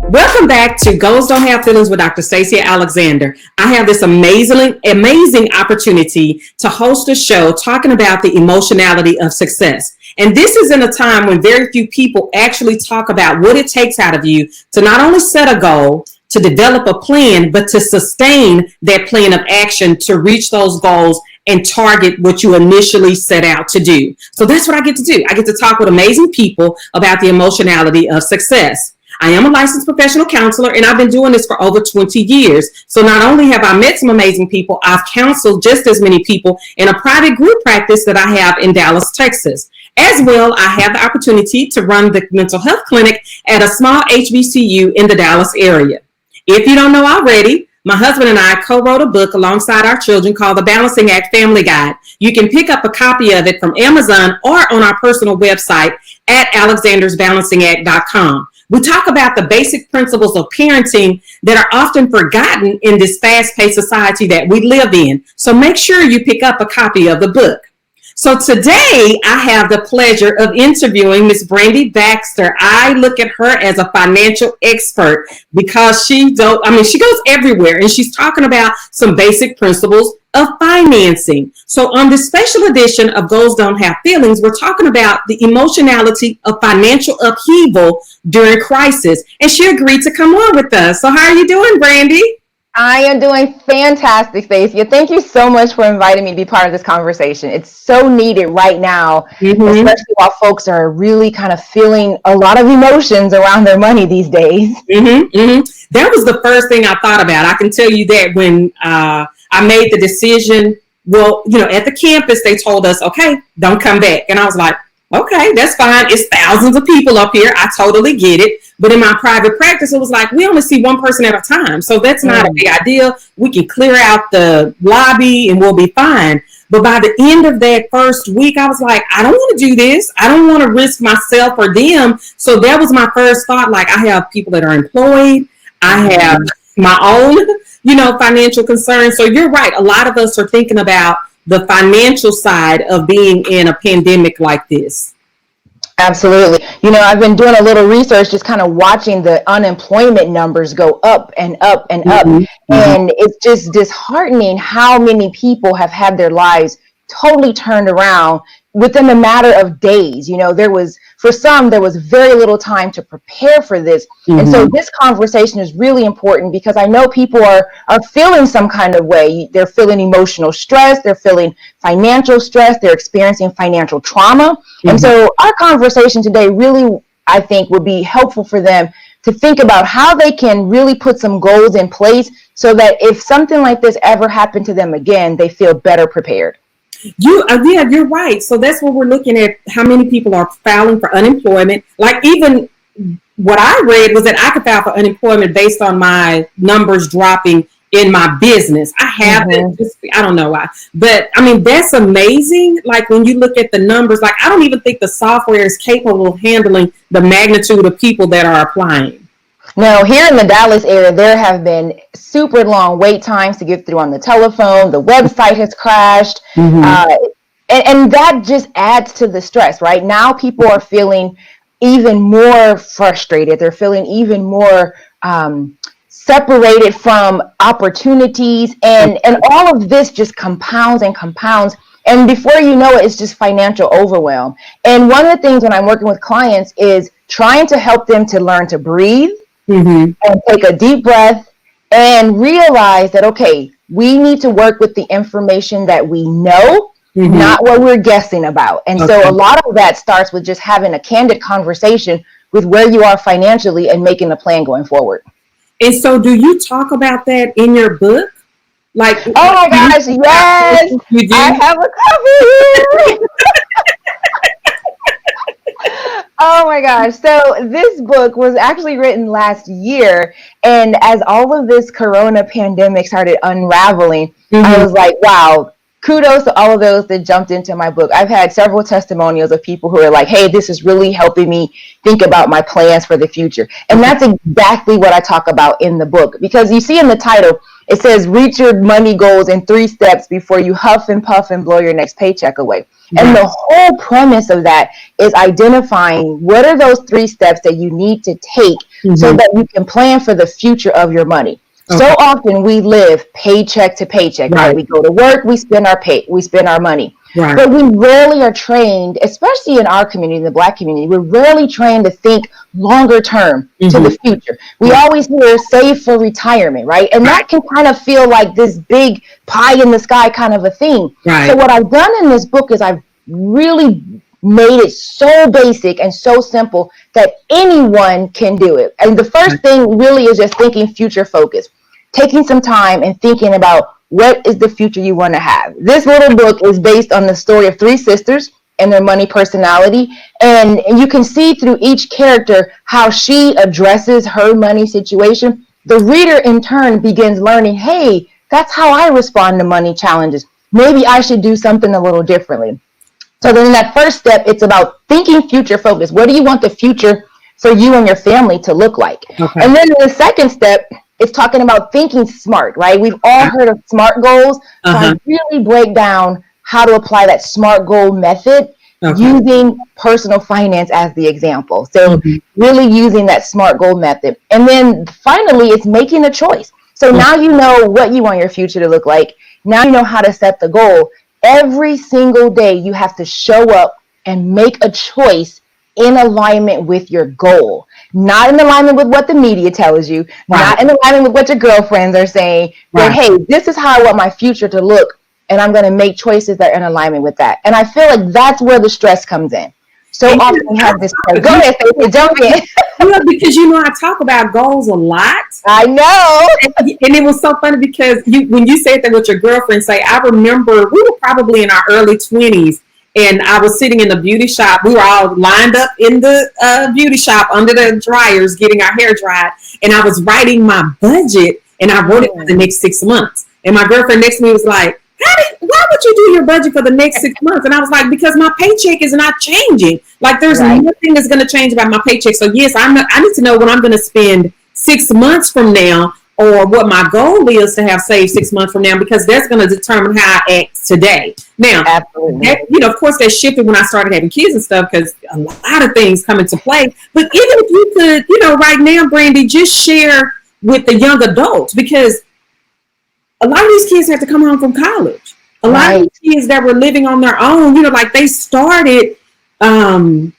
Welcome back to Goals Don't Have Feelings with Dr. Stacia Alexander. I have this amazing opportunity to host a show talking about the emotionality of success. And this is in a time when very few people actually talk about what it takes out of you to not only set a goal, to develop a plan, but to sustain that plan of action to reach those goals and target what you initially set out to do. So that's what I get to do. I get to talk with amazing people about the emotionality of success. I am a licensed professional counselor, and I've been doing this for over 20 years. So not only have I met some amazing people, I've counseled just as many people in a private group practice that I have in Dallas, Texas. As well, I have the opportunity to run the mental health clinic at a small HBCU in the Dallas area. If you don't know already, my husband and I co-wrote a book alongside our children called The Balancing Act Family Guide. You can pick up a copy of it from Amazon or on our personal website at alexandersbalancingact.com. We talk about the basic principles of parenting that are often forgotten in this fast-paced society that we live in. So make sure you pick up a copy of the book. So today I have the pleasure of interviewing Miss Brandy Baxter. I look at her as a financial expert because she goes everywhere, and she's talking about some basic principles of financing. So on this special edition of Goals Don't Have Feelings, we're talking about the emotionality of financial upheaval during crisis. And she agreed to come on with us. So how are you doing, Brandy? I am doing fantastic, Stacia. Thank you so much for inviting me to be part of this conversation. It's so needed right now, especially while folks are really kind of feeling a lot of emotions around their money these days. That was the first thing I thought about. I can tell you that when I made the decision, well, at the campus, they told us, okay, don't come back. And I was like, okay, that's fine. It's thousands of people up here. I totally get it. But in my private practice, it was like, we only see one person at a time. So that's not a big idea. We can clear out the lobby and we'll be fine. But by the end of that first week, I was like, I don't want to do this. I don't want to risk myself or them. So that was my first thought. Like, I have people that are employed. I have my own, financial concerns. So you're right. A lot of us are thinking about the financial side of being in a pandemic like this. Absolutely. I've been doing a little research, just kind of watching the unemployment numbers go up and up and up. And it's just disheartening how many people have had their lives totally turned around within a matter of days. For some, there was very little time to prepare for this. And so this conversation is really important because I know people are feeling some kind of way. They're feeling emotional stress. They're feeling financial stress. They're experiencing financial trauma. And so our conversation today really, I think, would be helpful for them to think about how they can really put some goals in place so that if something like this ever happened to them again, they feel better prepared. You're right. So that's what we're looking at, how many people are filing for unemployment. Like, even what I read was that I could file for unemployment based on my numbers dropping in my business. I haven't, I don't know why, but that's amazing. Like, when you look at the numbers, like, I don't even think the software is capable of handling the magnitude of people that are applying. Now, here in the Dallas area, there have been super long wait times to get through on the telephone. The website has crashed. And that just adds to the stress, right? Now people are feeling even more frustrated. They're feeling even more separated from opportunities. And all of this just compounds and compounds. And before you know it, it's just financial overwhelm. And one of the things when I'm working with clients is trying to help them to learn to breathe. And take a deep breath and realize that, okay, we need to work with the information that we know, not what we're guessing about. And so a lot of that starts with just having a candid conversation with where you are financially and making a plan going forward. And so do you talk about that in your book? Like, oh my gosh, yes, I have a copy. Oh my gosh. So this book was actually written last year. And as all of this corona pandemic started unraveling, I was like, wow, kudos to all of those that jumped into my book. I've had several testimonials of people who are like, hey, this is really helping me think about my plans for the future. And that's exactly what I talk about in the book. Because you see in the title, it says, reach your money goals in 3 steps before you huff and puff and blow your next paycheck away. And the whole premise of that is identifying what are those 3 steps that you need to take so Mhm. that you can plan for the future of your money. So Okay. often we live paycheck to paycheck, right? Right. We go to work, we spend our money. Right. But we rarely are trained, especially in our community, the Black community, we're rarely trained to think longer term to Mhm. the future. We Right. always hear save for retirement, right? And Right. that can kind of feel like this big pie in the sky kind of a thing. So Right. what I've done in this book is I've really made it so basic and so simple that anyone can do it. And the first Right. thing really is just thinking future focused, taking some time and thinking about what is the future you want to have. This little book is based on the story of three sisters and their money personality. And you can see through each character how she addresses her money situation. The reader in turn begins learning, hey, that's how I respond to money challenges. Maybe I should do something a little differently. So then in that first step, it's about thinking future focused. What do you want the future for you and your family to look like? Okay. And then in the second step, it's talking about thinking smart, right? We've all heard of SMART goals. So I Uh-huh. really break down how to apply that SMART goal method Okay. using personal finance as the example. So Mhm. really using that SMART goal method. And then finally, it's making a choice. So Mhm. now you know what you want your future to look like. Now you know how to set the goal. Every single day, you have to show up and make a choice in alignment with your goal, not in alignment with what the media tells you, Right. not in alignment with what your girlfriends are saying, but Right. hey, this is how I want my future to look, and I'm going to make choices that are in alignment with that. And I feel like that's where the stress comes in. So And often we have this. Go ahead, Stacia, jump in. because I talk about goals a lot. I know. And it was so funny because when you said that with your girlfriend, say, I remember we were probably in our early 20s, and I was sitting in the beauty shop. We were all lined up in the beauty shop under the dryers getting our hair dried, and I was writing my budget, and I wrote it for the next 6 months. And my girlfriend next to me was like, why would you do your budget for the next 6 months? And I was like, because my paycheck is not changing. Like, there's Right. nothing that's going to change about my paycheck. So yes, I need to know what I'm going to spend 6 months from now, or what my goal is to have saved 6 months from now, because that's going to determine how I act today. Now, Absolutely. that, of course, that shifted when I started having kids and stuff, because a lot of things come into play. But even if you could, right now, Brandy, just share with the young adults, because a lot of these kids have to come home from college. A lot of these kids that were living on their own, like they started their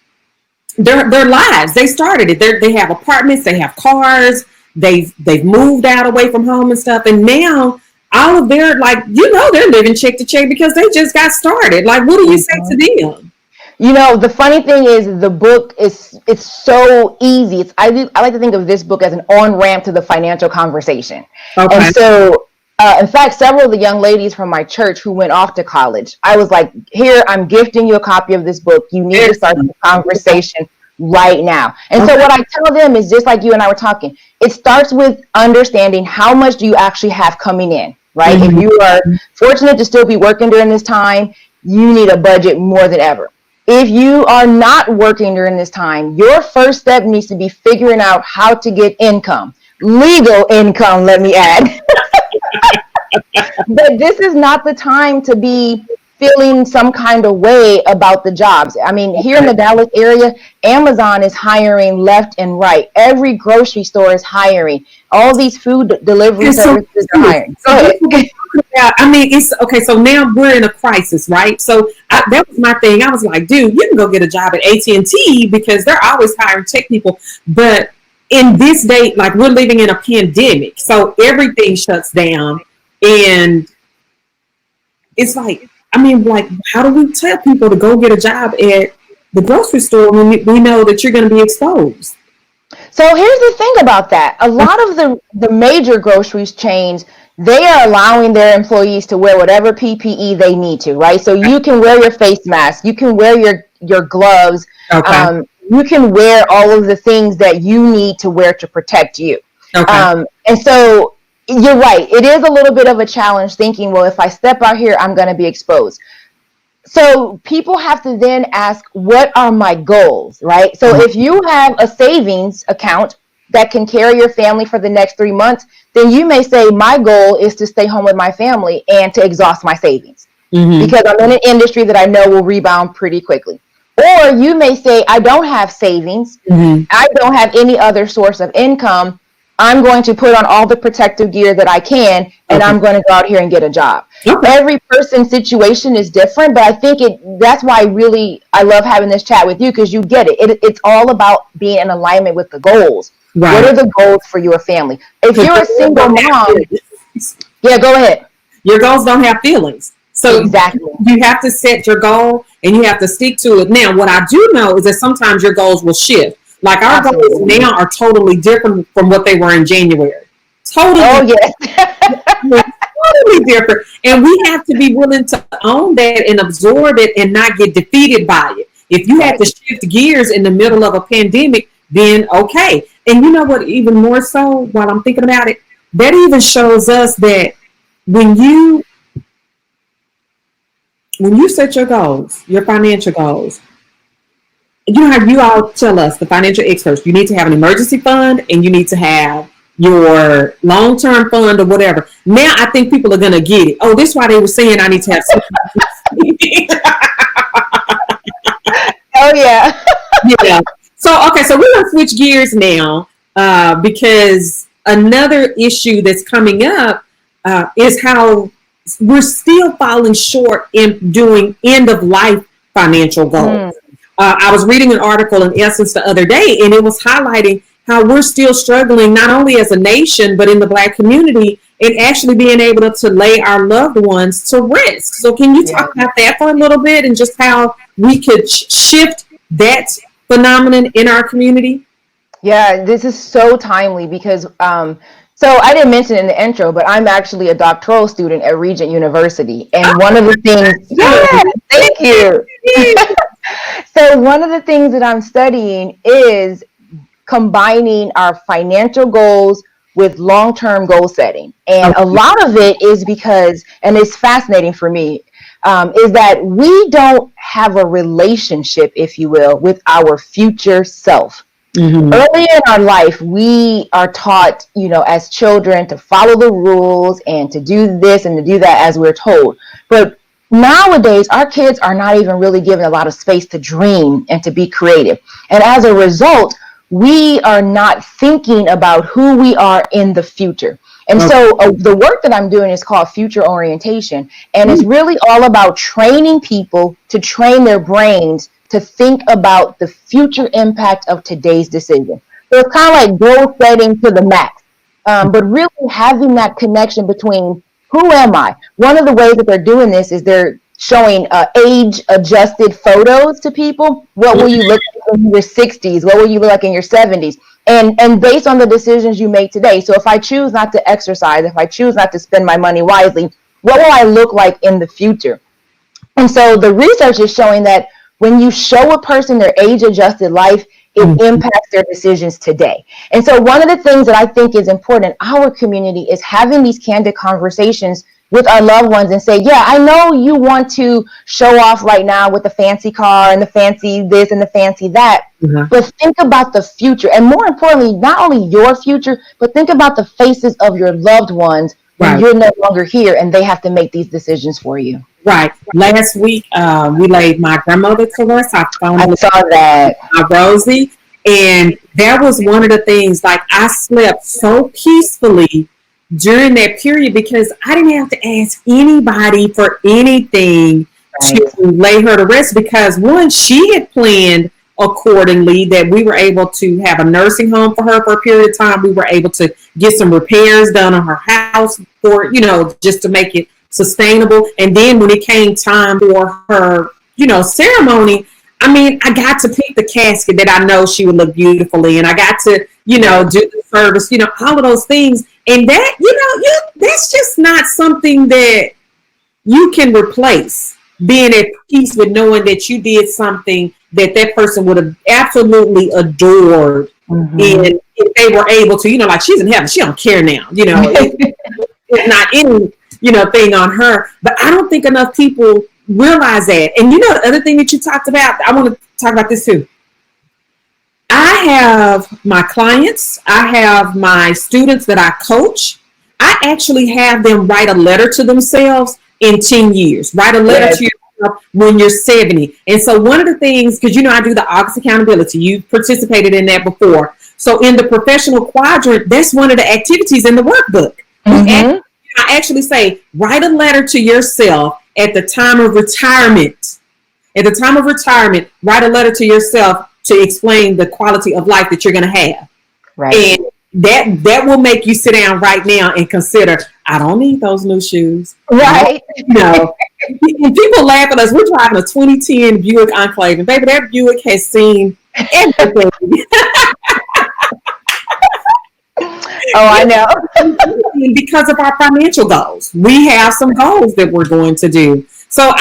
lives. They started it. They have apartments, they have cars, they've moved out away from home and stuff, and now all of their, like, they're living check to check because they just got started. Like, what do you say to them? The funny thing is the book it's so easy. I like to think of this book as an on-ramp to the financial conversation. Okay. And so in fact, several of the young ladies from my church who went off to college, I was like, here, I'm gifting you a copy of this book. You need to start the conversation right now. And so what I tell them is, just like you and I were talking, it starts with understanding how much do you actually have coming in, right? Mm-hmm. If you are fortunate to still be working during this time, you need a budget more than ever. If you are not working during this time, your first step needs to be figuring out how to get income, legal income, let me add. But this is not the time to be feeling some kind of way about the jobs. I mean, here in the Dallas area, Amazon is hiring left and right. Every grocery store is hiring. All these food delivery services are hiring. Go ahead. It's okay. So now we're in a crisis, right? So that was my thing. I was like, dude, you can go get a job at AT&T because they're always hiring tech people. But in this day, like, we're living in a pandemic, so everything shuts down, and it's like, how do we tell people to go get a job at the grocery store when we know that you're going to be exposed? So here's the thing about that. A lot of the major groceries chains, they are allowing their employees to wear whatever PPE they need to, right? So you can wear your face mask, you can wear your gloves, Okay. You can wear all of the things that you need to wear to protect you. Okay. And so you're right. It is a little bit of a challenge thinking, well, if I step out here, I'm going to be exposed. So people have to then ask, what are my goals, right? So if you have a savings account that can carry your family for the next 3 months, then you may say, my goal is to stay home with my family and to exhaust my savings, because I'm in an industry that I know will rebound pretty quickly. Or you may say, I don't have savings. Mm-hmm. I don't have any other source of income. I'm going to put on all the protective gear that I can, and Okay. I'm going to go out here and get a job. Okay. Every person's situation is different, but I think that's why I love having this chat with you, because you get it. It's all about being in alignment with the goals. Right. What are the goals for your family? If you're a single mom, yeah, go ahead. Your goals don't have feelings. So exactly. You have to set your goal and you have to stick to it. Now, what I do know is that sometimes your goals will shift. Like our goals now are totally different from what they were in January. Totally. Oh, yes. Totally different. And we have to be willing to own that and absorb it and not get defeated by it. If you have to shift gears in the middle of a pandemic, then okay. And you know what, even more so while I'm thinking about it, that even shows us that when you set your goals, your financial goals, you know how you all tell us, the financial experts, you need to have an emergency fund and you need to have your long-term fund or whatever. Now I think people are going to get it. Oh, this is why they were saying I need to have something. Oh, yeah. Yeah. So, okay, so we're going to switch gears now because another issue that's coming up is how we're still falling short in doing end of life financial goals. I was reading an article in Essence the other day, and it was highlighting how we're still struggling, not only as a nation, but in the Black community, in actually being able to lay our loved ones to rest. So can you talk about that for a little bit and just how we could shift that phenomenon in our community? Yeah, this is so timely because so I didn't mention in the intro, but I'm actually a doctoral student at Regent University. And one of the things, thank you. So one of the things that I'm studying is combining our financial goals with long-term goal setting. And a lot of it is because, and it's fascinating for me, is that we don't have a relationship, if you will, with our future self. Mm-hmm. Early in our life, we are taught, as children to follow the rules and to do this and to do that as we're told. But nowadays, our kids are not even really given a lot of space to dream and to be creative. And as a result, we are not thinking about who we are in the future. And so the work that I'm doing is called future orientation. And it's really all about training people to train their brains to think about the future impact of today's decision. So it's kind of like goal setting to the max, but really having that connection between who am I? One of the ways that they're doing this is they're showing age-adjusted photos to people. What will you look like in your 60s? What will you look like in your 70s? And based on the decisions you make today. So if I choose not to exercise, if I choose not to spend my money wisely, what will I look like in the future? And so the research is showing that when you show a person their age-adjusted life, it impacts their decisions today. And so one of the things that I think is important in our community is having these candid conversations with our loved ones and say, yeah, I know you want to show off right now with the fancy car and the fancy this and the fancy that, but think about the future. And more importantly, not only your future, but think about the faces of your loved ones when you're no longer here and they have to make these decisions for you. Right. Last week, we laid my grandmother to rest. I saw that. Rosie. And that was one of the things, like I slept so peacefully during that period because I didn't have to ask anybody for anything to lay her to rest because one, she had planned accordingly that we were able to have a nursing home for her for a period of time. We were able to get some repairs done on her house for, just to make it sustainable. And then when it came time for her, ceremony, I mean, I got to pick the casket that I know she would look beautifully, and I got to, do the service, all of those things. And that, that's just not something that you can replace. Being at peace with knowing that you did something that person would have absolutely adored, and if they were able to, like she's in heaven, she don't care now, it's not any, thing on her. But I don't think enough people realize that. And the other thing that you talked about, I want to talk about this too. I have my clients, I have my students that I coach. I actually have them write a letter to themselves in 10 years. Write a letter to when you're 70. And so one of the things, because I do the August accountability, you participated in that before. So in the professional quadrant, that's one of the activities in the workbook. I actually say, write a letter to yourself at the time of retirement. At the time of retirement, write a letter to yourself to explain the quality of life that you're going to have. Right. And that will make you sit down right now and consider, I don't need those new shoes. Right. And people laugh at us. We're driving a 2010 Buick Enclave, and baby, that Buick has seen everything. Oh, I know. Because of our financial goals, we have some goals that we're going to do. So,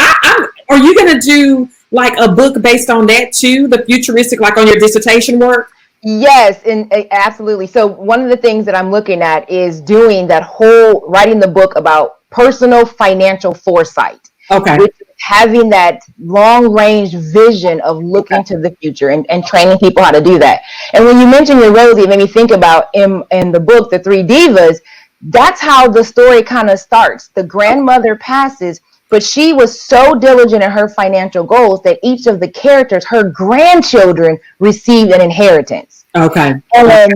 are you going to do like a book based on that too, the futuristic, like on your dissertation work? Yes, and absolutely. So one of the things that I'm looking at is doing that whole writing the book about personal financial foresight. Okay. Which is having that long range vision of looking to the future and training people how to do that. And when you mentioned your Rosie, it made me think about in the book, The Three Divas, that's how the story kind of starts. The grandmother passes, but she was so diligent in her financial goals that each of the characters, her grandchildren, received an inheritance. Okay. And then,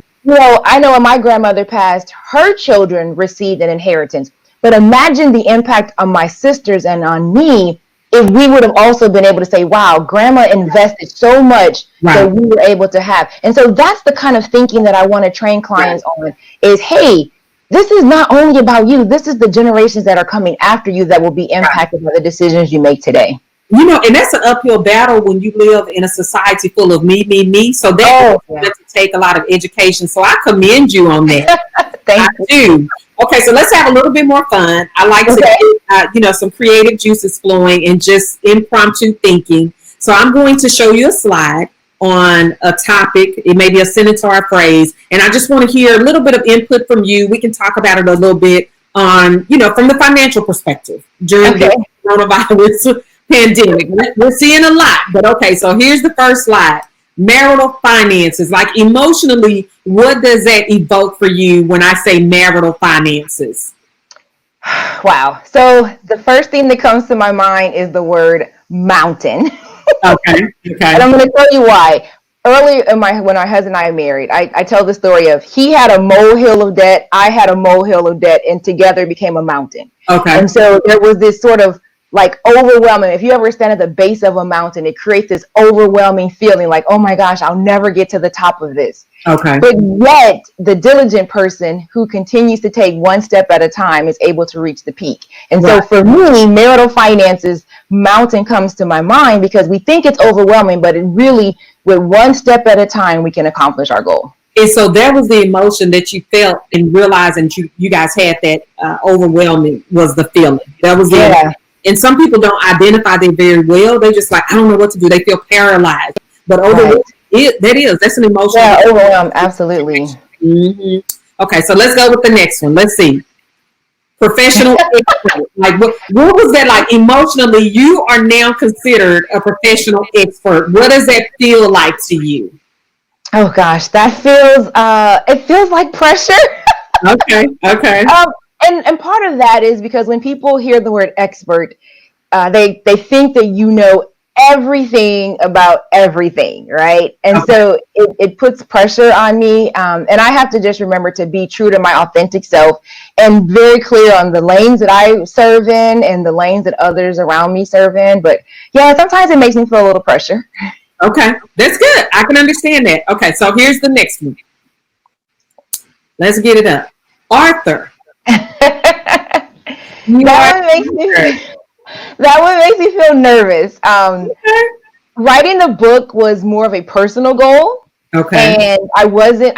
I know when my grandmother passed, her children received an inheritance. But imagine the impact on my sisters and on me if we would have also been able to say, wow, grandma invested so much that we were able to have. And so that's the kind of thinking that I want to train clients on is, hey, this is not only about you. This is the generations that are coming after you that will be impacted by the decisions you make today. And that's an uphill battle when you live in a society full of me, me, me. So that to take a lot of education. So I commend you on that. Thank you. Okay, so let's have a little bit more fun. I like to get, some creative juices flowing and just impromptu thinking. So I'm going to show you a slide on a topic. It may be a sentence or a phrase. And I just want to hear a little bit of input from you. We can talk about it a little bit on, from the financial perspective during the coronavirus pandemic. We're seeing a lot, but okay, so here's the first slide. Marital finances, like emotionally, what does that evoke for you when I say marital finances? Wow. So the first thing that comes to my mind is the word mountain. Okay. And I'm going to tell you why. Earlier when my husband and I married, I tell the story of he had a molehill of debt, I had a molehill of debt, and together became a mountain. Okay. And so there was this sort of like overwhelming. If you ever stand at the base of a mountain, it creates this overwhelming feeling like, oh my gosh, I'll never get to the top of this. Okay. But yet the diligent person who continues to take one step at a time is able to reach the peak. And so for me, marital finances, mountain comes to my mind because we think it's overwhelming, but it really, with one step at a time, we can accomplish our goal. And so that was the emotion that you felt and realizing you guys had that overwhelming was the feeling. That was the And some people don't identify that very well. They just like, I don't know what to do. They feel paralyzed. But that's an emotion. Yeah, overwhelmed. Absolutely. Mm-hmm. Okay, so let's go with the next one. Let's see. Professional expert. Like, what was that like emotionally? You are now considered a professional expert. What does that feel like to you? Oh gosh, that feels it feels like pressure. Okay. And part of that is because when people hear the word expert, they think that you know everything about everything, right? And so it puts pressure on me. And I have to just remember to be true to my authentic self and very clear on the lanes that I serve in and the lanes that others around me serve in. But yeah, sometimes it makes me feel a little pressure. Okay, that's good. I can understand that. Okay, so here's the next one. Let's get it up. Arthur. That one makes me feel nervous. Writing the book was more of a personal goal. Okay. And I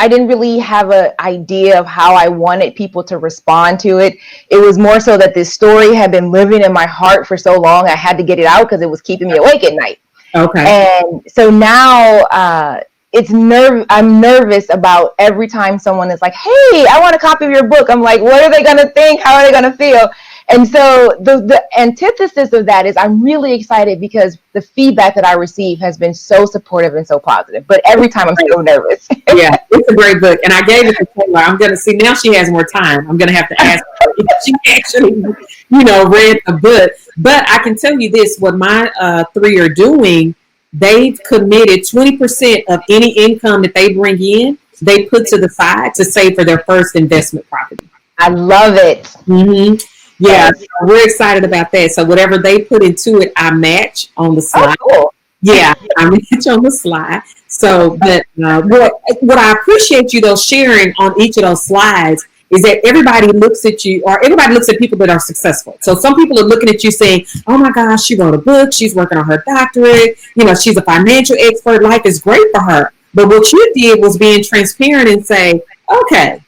didn't really have an idea of how I wanted people to respond to it. It was more so that this story had been living in my heart for so long. I had to get it out because it was keeping me awake at night. Okay. And so now I'm nervous about every time someone is like, hey, I want a copy of your book. I'm like, what are they going to think? How are they going to feel? And so the antithesis of that is I'm really excited because the feedback that I receive has been so supportive and so positive. But every time I'm so nervous. Yeah, it's a great book. And I gave it to Taylor. I'm going to see, now she has more time. I'm going to have to ask her if she actually, read the book. But I can tell you this, what my three are doing, they've committed 20% of any income that they bring in, they put to the side to save for their first investment property. I love it. Mm-hmm. Yeah, so we're excited about that. So whatever they put into it, I match on the slide. Oh, cool. Yeah, I match on the slide. So, but what I appreciate you though sharing on each of those slides is that everybody looks at you, or everybody looks at people that are successful. So some people are looking at you saying, "Oh my gosh, she wrote a book. She's working on her doctorate. She's a financial expert. Life is great for her." But what you did was being transparent and say, "Okay,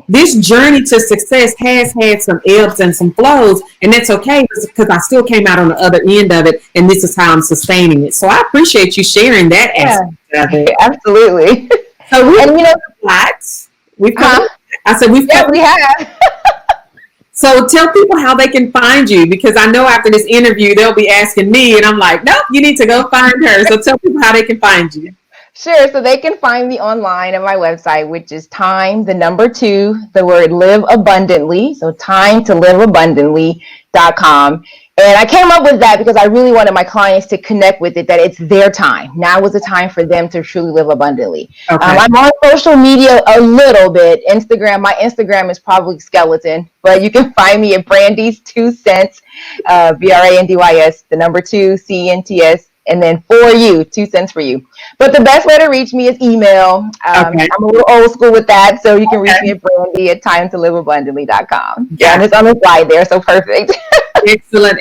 this journey to success has had some ebbs and some flows, and that's okay because I still came out on the other end of it, and this is how I'm sustaining it." So I appreciate you sharing that aspect of it. Absolutely. So slides. We've covered. I said we've covered. We have. So tell people how they can find you, because I know after this interview they'll be asking me, and I'm like, nope, you need to go find her. So tell people how they can find you. Sure. So they can find me online at my website, which is live abundantly. So timetoliveabundantly.com. And I came up with that because I really wanted my clients to connect with it, that it's their time. Now was the time for them to truly live abundantly. Okay. I'm on social media a little bit. My Instagram is probably skeleton, but you can find me at Brandy's 2 cents, BRANDYS, the number 2 CENTS. And then for you, 2 cents for you. But the best way to reach me is email. Okay. I'm a little old school with that. So you can reach me at Brandy at timetoliveabundantly.com. Yeah, and it's on the slide there. So perfect. Excellent.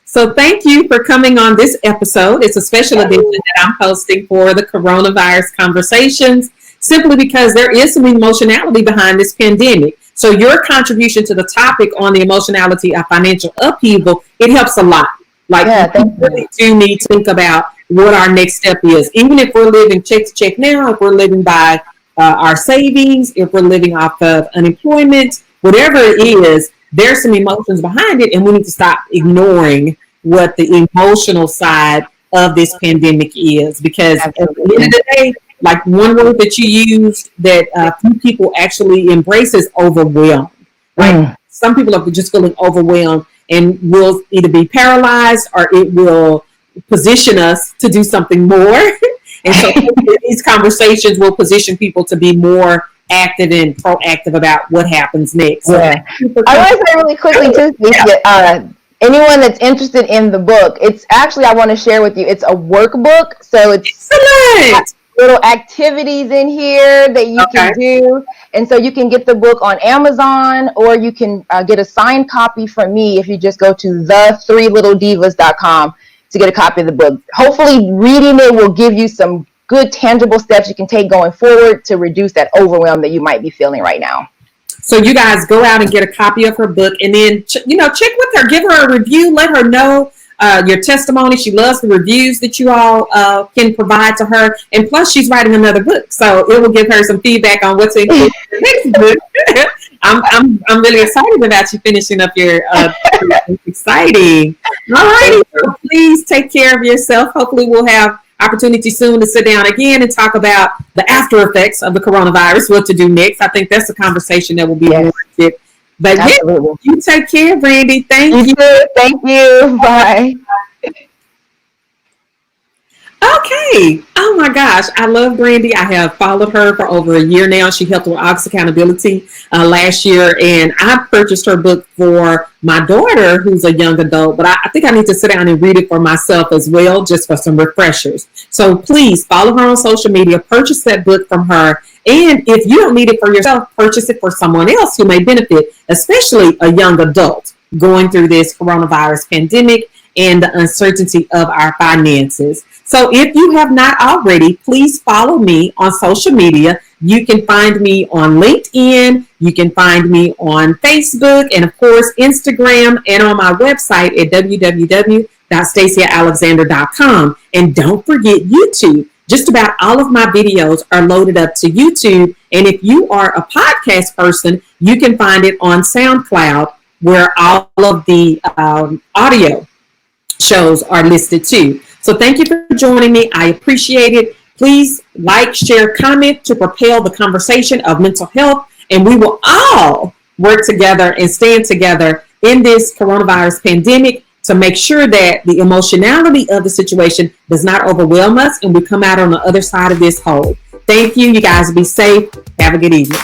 So thank you for coming on this episode. It's a special edition that I'm hosting for the coronavirus conversations, simply because there is some emotionality behind this pandemic. So your contribution to the topic on the emotionality of financial upheaval, it helps a lot. We really do need to think about what our next step is. Even if we're living check to check now, if we're living by our savings, if we're living off of unemployment, whatever it is, there's some emotions behind it, and we need to stop ignoring what the emotional side of this pandemic is. Because at the end of the day, like one word that you used that few people actually embrace is overwhelmed. Right? Some people are just feeling overwhelmed, and will either be paralyzed or it will position us to do something more. And so these conversations will position people to be more active and proactive about what happens next. Yeah. I want to say really quickly too, anyone that's interested in the book, it's actually, I want to share with you, it's a workbook. So it's excellent. Little activities in here that you can do. And so you can get the book on Amazon, or you can get a signed copy from me if you just go to the3littledivas.com to get a copy of the book. Hopefully reading it will give you some good tangible steps you can take going forward to reduce that overwhelm that you might be feeling right now. So you guys go out and get a copy of her book, and then check with her, give her a review, let her know your testimony. She loves the reviews that you all can provide to her, and plus she's writing another book, so it will give her some feedback on what's in the next book. I'm really excited about you finishing up your it's exciting. All righty, so please take care of yourself. Hopefully we'll have opportunity soon to sit down again and talk about the after effects of the coronavirus, what to do next. I think that's a conversation that will be warranted. But you take care, Brandy. Thank you. Thank you. Bye. Okay. Oh my gosh. I love Brandy. I have followed her for over a year now. She helped with August Accountability last year. And I purchased her book for my daughter, who's a young adult. But I think I need to sit down and read it for myself as well, just for some refreshers. So please follow her on social media. Purchase that book from her. And if you don't need it for yourself, purchase it for someone else who may benefit, especially a young adult going through this coronavirus pandemic and the uncertainty of our finances. So if you have not already, please follow me on social media. You can find me on LinkedIn. You can find me on Facebook, and of course, Instagram, and on my website at www.staciaalexander.com. And don't forget YouTube. Just about all of my videos are loaded up to YouTube. And if you are a podcast person, you can find it on SoundCloud, where all of the audio shows are listed too. So thank you for joining me. I appreciate it. Please like, share, comment to propel the conversation of mental health, and we will all work together and stand together in this coronavirus pandemic to make sure that the emotionality of the situation does not overwhelm us and we come out on the other side of this whole. Thank you. You guys be safe. Have a good evening.